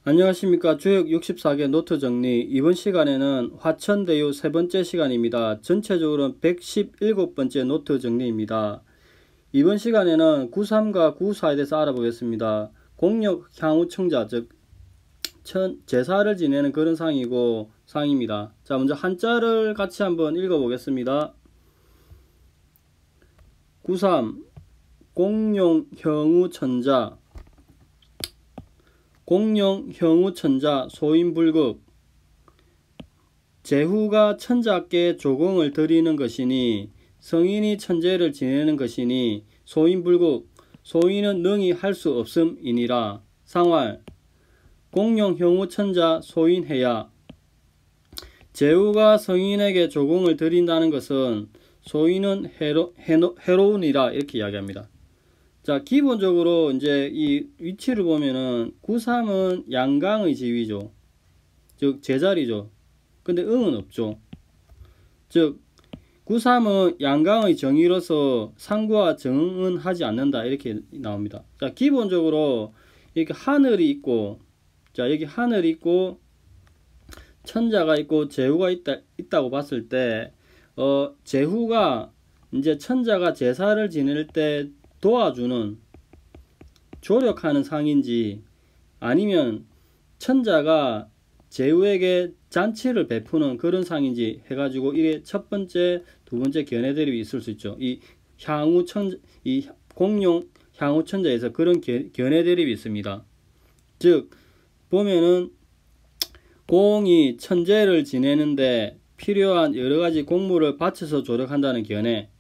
안녕하십니까. 주역 64개 노트 정리. 이번 시간에는 화천대유 세 번째 시간입니다. 전체적으로는 117번째 노트 정리입니다. 이번 시간에는 93과 94에 대해서 알아보겠습니다. 공력 향후청자, 즉 제사를 지내는 그런 상입니다. 자, 먼저 한자를 같이 한번 읽어보겠습니다. 93 공룡 형우천자, 공룡 형우천자 소인불급. 제후가 천자께 조공을 드리는 것이니 성인이 천제를 지내는 것이니 소인불급. 소인은 능히 할 수 없음이니라. 상활 공룡 형우천자 소인해야. 제후가 성인에게 조공을 드린다는 것은 소인은 해로우니라 이렇게 이야기합니다. 자, 기본적으로 이제 이 위치를 보면은 93은 양강의 지위죠. 즉 제자리죠. 근데 응은 없죠. 즉 93은 양강의 정의로서 상과 정은 하지 않는다 이렇게 나옵니다. 자, 기본적으로 이렇게 하늘이 있고, 자 여기 하늘이 있고 천자가 있고 제후가 있다고 봤을 때 제후가 이제 천자가 제사를 지낼 때 도와주는, 조력하는 상인지, 아니면 천자가 제후에게 잔치를 베푸는 그런 상인지 해가지고 이게 첫 번째, 두 번째 견해 대립이 있을 수 있죠. 이 공룡 향후천자에서 그런 견해 대립이 있습니다. 즉 보면은 공이 천제를 지내는데 필요한 여러가지 공물을 바쳐서 조력한다는 견해,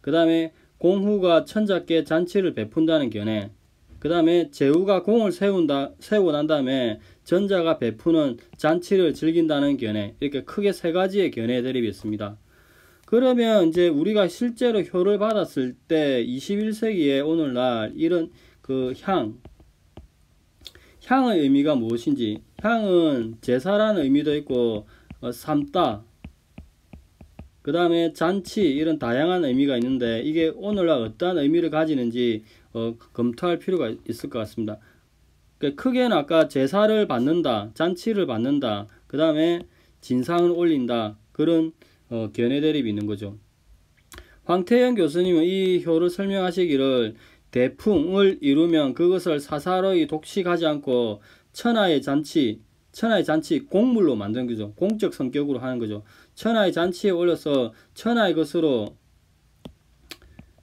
그 다음에 공후가 천자께 잔치를 베푼다는 견해, 그 다음에 제후가 공을 세우고 난 다음에 전자가 베푸는 잔치를 즐긴다는 견해, 이렇게 크게 세 가지의 견해 대립이 있습니다. 그러면 이제 우리가 실제로 효를 받았을 때 21세기에 오늘날 이런 그 향의 의미가 무엇인지, 향은 제사라는 의미도 있고 삶다, 그 다음에 잔치, 이런 다양한 의미가 있는데 이게 오늘날 어떠한 의미를 가지는지 검토할 필요가 있을 것 같습니다. 그러니까 크게는 아까 제사를 받는다, 잔치를 받는다, 그 다음에 진상을 올린다, 그런 견해 대립이 있는 거죠. 황태영 교수님은 이 효를 설명하시기를 대풍을 이루면 그것을 사사로이 독식하지 않고 천하의 잔치 공물로 만드는 거죠. 공적 성격으로 하는 거죠. 천하의 잔치에 올려서 천하의 것으로,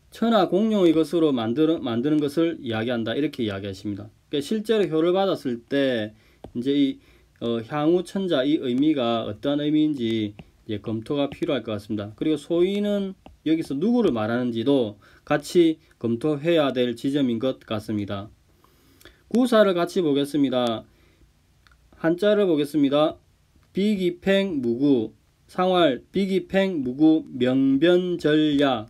천하 공룡의 것으로 만드는 것을 이야기한다 이렇게 이야기하십니다. 그러니까 실제로 효를 받았을 때 이제 이 향후천자 이 의미가 어떤 의미인지 이제 검토가 필요할 것 같습니다. 그리고 소인은 여기서 누구를 말하는지도 같이 검토해야 될 지점인 것 같습니다. 구사를 같이 보겠습니다. 한자를 보겠습니다. 비기팽무구. 상활 비기팽무구 명변절야.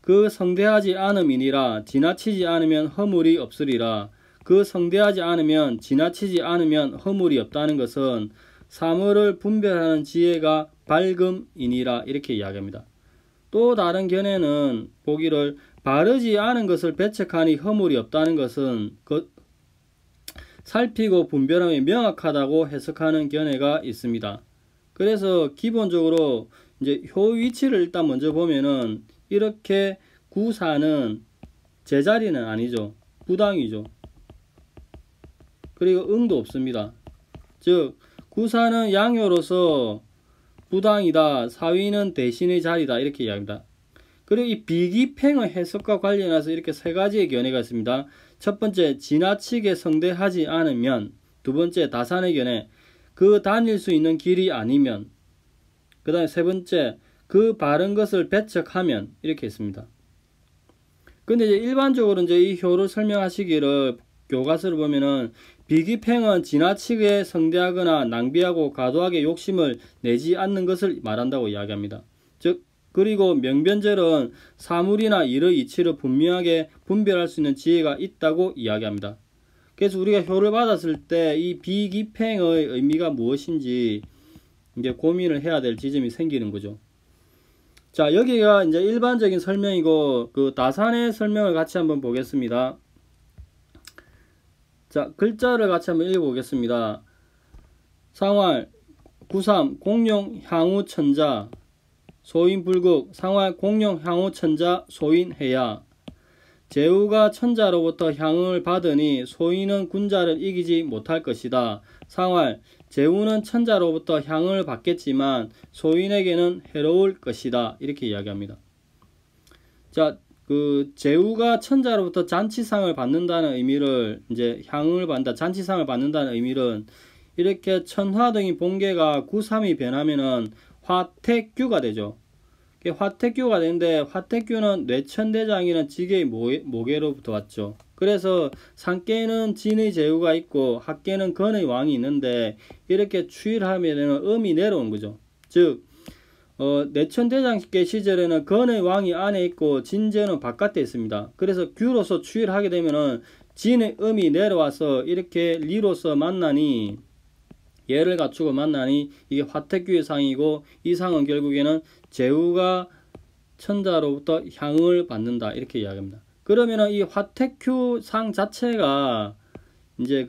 그 성대하지 않음이니라. 지나치지 않으면 허물이 없으리라. 그 성대하지 않으면, 지나치지 않으면 허물이 없다는 것은 사물을 분별하는 지혜가 밝음이니라 이렇게 이야기합니다. 또 다른 견해는 보기를 바르지 않은 것을 배척하니 허물이 없다는 것은 살피고 분별함이 명확하다고 해석하는 견해가 있습니다. 그래서 기본적으로 이제 효 위치를 일단 먼저 보면은 이렇게 구사는 제자리는 아니죠. 부당이죠. 그리고 응도 없습니다. 즉 구사는 양효로서 부당이다, 사위는 대신의 자리다 이렇게 이야기합니다. 그리고 이 비기팽의 해석과 관련해서 이렇게 세 가지의 견해가 있습니다. 첫 번째, 지나치게 성대하지 않으면, 두 번째, 다산의 견해, 그 다닐 수 있는 길이 아니면, 그 다음에 세 번째, 그 바른 것을 배척하면, 이렇게 있습니다. 근데 이제 일반적으로 이제 이 효를 설명하시기를 교과서를 보면은 비기팽은 지나치게 성대하거나 낭비하고 과도하게 욕심을 내지 않는 것을 말한다고 이야기합니다. 즉 그리고 명변절은 사물이나 일의 이치를 분명하게 분별할 수 있는 지혜가 있다고 이야기합니다. 그래서 우리가 효를 받았을 때 이 비기팽의 의미가 무엇인지 이제 고민을 해야 될 지점이 생기는 거죠. 자, 여기가 이제 일반적인 설명이고 그 다산의 설명을 같이 한번 보겠습니다. 자, 글자를 같이 한번 읽어보겠습니다. 상활, 구삼, 공룡, 향후, 천자, 소인, 불국, 상활, 공룡, 향후, 천자, 소인, 해야. 제후가 천자로부터 향을 받으니 소인은 군자를 이기지 못할 것이다. 상활, 제후는 천자로부터 향을 받겠지만 소인에게는 해로울 것이다. 이렇게 이야기합니다. 자, 제후가 천자로부터 잔치상을 받는다는 의미를, 이제 향을 받는다, 잔치상을 받는다는 의미는 이렇게 천화등이 본계가 구삼이 변하면은 화택규가 되죠. 화택규가 되는데, 화택규는 뇌천대장이라는 지계의 모계로부터 왔죠. 그래서 상계는 진의 제후가 있고 학계는 건의 왕이 있는데, 이렇게 추이를 하면 음이 내려오는 거죠. 즉 뇌천대장계 시절에는 건의 왕이 안에 있고 진제는 바깥에 있습니다. 그래서 규로서 추이를 하게 되면은 진의 음이 내려와서 이렇게 리로서 만나니, 예를 갖추고 만나니 이게 화택규의 상이고, 이 상은 결국에는 제후가 천자로부터 향을 받는다, 이렇게 이야기합니다. 그러면은 이 화택규 상 자체가 이제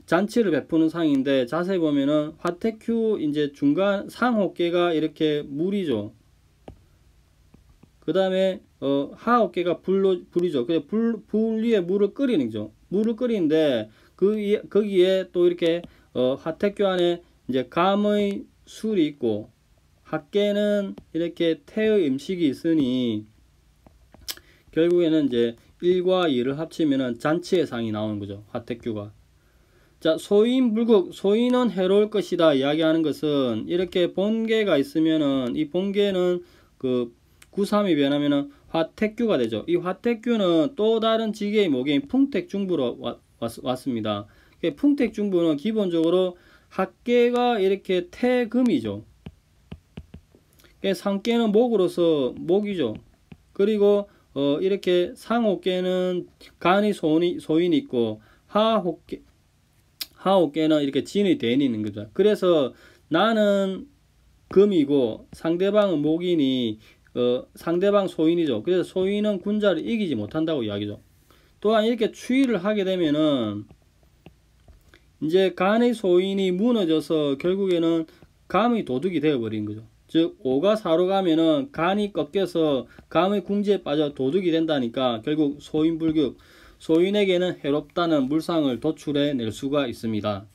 잔치를 베푸는 상인데, 자세히 보면은 화택규 이제 중간 상호께가 이렇게 물이죠. 그 다음에 하호께가 불이죠. 불 위에 물을 끓이는 거죠. 물을 끓이는데 거기에 또 이렇게 화택규 안에 이제 감의 술이 있고, 학계는 이렇게 태의 음식이 있으니 결국에는 이제 1과 2를 합치면은 잔치의 상이 나오는 거죠. 화택규가. 자, 소인, 불국, 소인은 해로울 것이다 이야기하는 것은, 이렇게 본계가 있으면은 이 본계는 구삼이 변하면은 화택규가 되죠. 이 화택규는 또 다른 지계의 모계인 풍택중부로 왔습니다. 풍택중부는 기본적으로 학계가 이렇게 태금이죠. 상계는 목으로서 목이죠. 그리고 이렇게 상호계는 간이 소인이 있고, 하호계는 이렇게 진의 대인이 있는 거죠. 그래서 나는 금이고 상대방은 목이니 상대방 소인이죠. 그래서 소인은 군자를 이기지 못한다고 이야기죠. 또한 이렇게 추이를 하게 되면은 이제 간의 소인이 무너져서 결국에는 감의 도둑이 되어버린 거죠. 즉 5가 4로 가면은 간이 꺾여서 감의 궁지에 빠져 도둑이 된다니까, 결국 소인불격, 소인에게는 해롭다는 물상을 도출해 낼 수가 있습니다.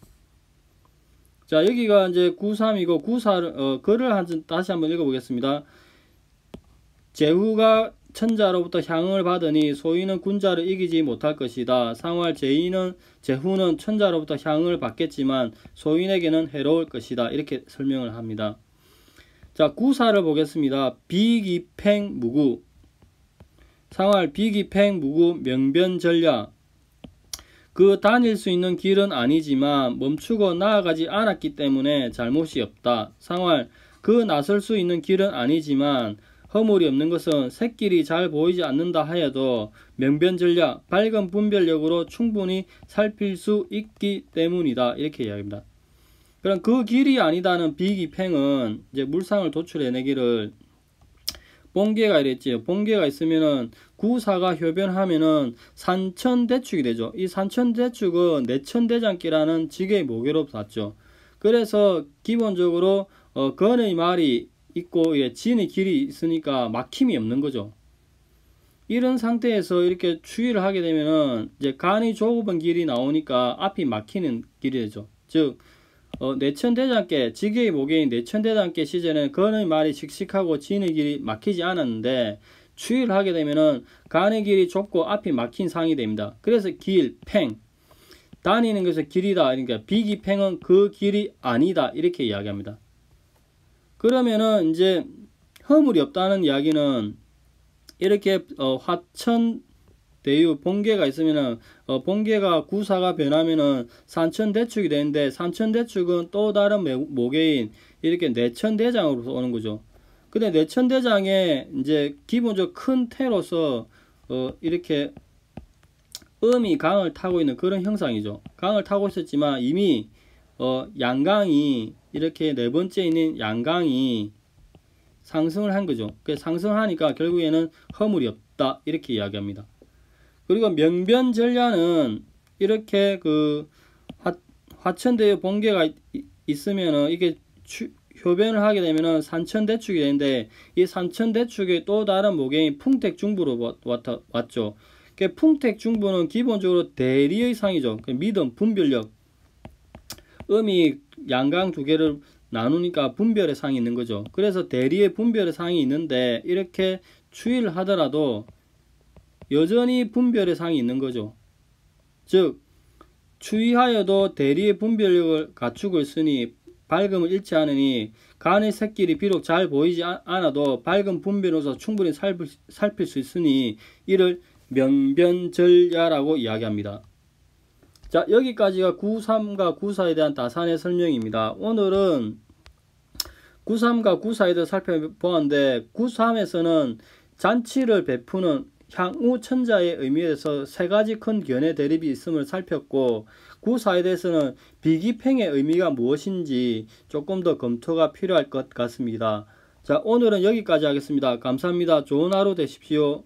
자, 여기가 이제 9.3이고 9.4를 글을 다시 한번 읽어보겠습니다. 제후가 천자로부터 향을 받으니 소인은 군자를 이기지 못할 것이다. 상활, 제후는 천자로부터 향을 받겠지만 소인에게는 해로울 것이다. 이렇게 설명을 합니다. 자, 9.4를 보겠습니다. 비기팽 무구. 상활, 비기팽 무구 명변전략. 다닐 수 있는 길은 아니지만 멈추고 나아가지 않았기 때문에 잘못이 없다. 상활, 나설 수 있는 길은 아니지만 허물이 없는 것은 샛길이 잘 보이지 않는다 하여도 명변전략, 밝은 분별력으로 충분히 살필 수 있기 때문이다. 이렇게 이야기합니다. 그럼 그 길이 아니다는 비기팽은 이제 물상을 도출해내기를, 본계가 이랬지요. 본계가 있으면은 구사가 효변하면은 산천대축이 되죠. 이 산천대축은 내천대장기라는 지계의 모계로부터 왔죠. 그래서 기본적으로 건의 말이 있고 진의 길이 있으니까 막힘이 없는 거죠. 이런 상태에서 이렇게 추이를 하게 되면은 이제 간이 좁은 길이 나오니까 앞이 막히는 길이 되죠. 즉 내천대장계, 지계의 모계인 내천대장계 시절에는 건의 말이 씩씩하고 진의 길이 막히지 않았는데, 추이를 하게 되면은 간의 길이 좁고 앞이 막힌 상이 됩니다. 그래서 길, 팽, 다니는 것은 길이다. 그러니까 비기팽은 그 길이 아니다. 이렇게 이야기합니다. 그러면은 이제 허물이 없다는 이야기는 이렇게 화천 대유 본계가 있으면은 본계가 구사가 변하면은 산천대축이 되는데, 산천대축은 또 다른 모계인 이렇게 내천대장으로서 오는 거죠. 근데 내천대장에 이제 기본적으로 큰 태로서 이렇게 음이 강을 타고 있는 그런 형상이죠. 강을 타고 있었지만 이미 양강이 이렇게 네 번째 있는 양강이 상승을 한 거죠. 상승하니까 결국에는 허물이 없다. 이렇게 이야기합니다. 그리고 명변전략은 이렇게 그 화천대유 본계가 있으면은 이게 효변을 하게 되면은 산천대축이 되는데, 이 산천대축의 또 다른 모경이 풍택중부로 왔죠. 풍택중부는 기본적으로 대리의 상이죠. 미음, 분별력, 음이 양강 두 개를 나누니까 분별의 상이 있는 거죠. 그래서 대리의 분별의 상이 있는데, 이렇게 추위를 하더라도 여전히 분별의 상이 있는 거죠. 즉 추위하여도 대리의 분별력을 갖추고 있으니 밝음을 잃지 않으니, 간의 색길이 비록 잘 보이지 않아도 밝은 분별로서 충분히 살필 수 있으니 이를 명변절야라고 이야기합니다. 자, 여기까지가 구3과 구4에 대한 다산의 설명입니다. 오늘은 구3과 구4에 대해 살펴보았는데, 구3에서는 잔치를 베푸는 향후 천자의 의미에 대해서 세 가지 큰 견해 대립이 있음을 살폈고, 구4에 대해서는 비기팽의 의미가 무엇인지 조금 더 검토가 필요할 것 같습니다. 자, 오늘은 여기까지 하겠습니다. 감사합니다. 좋은 하루 되십시오.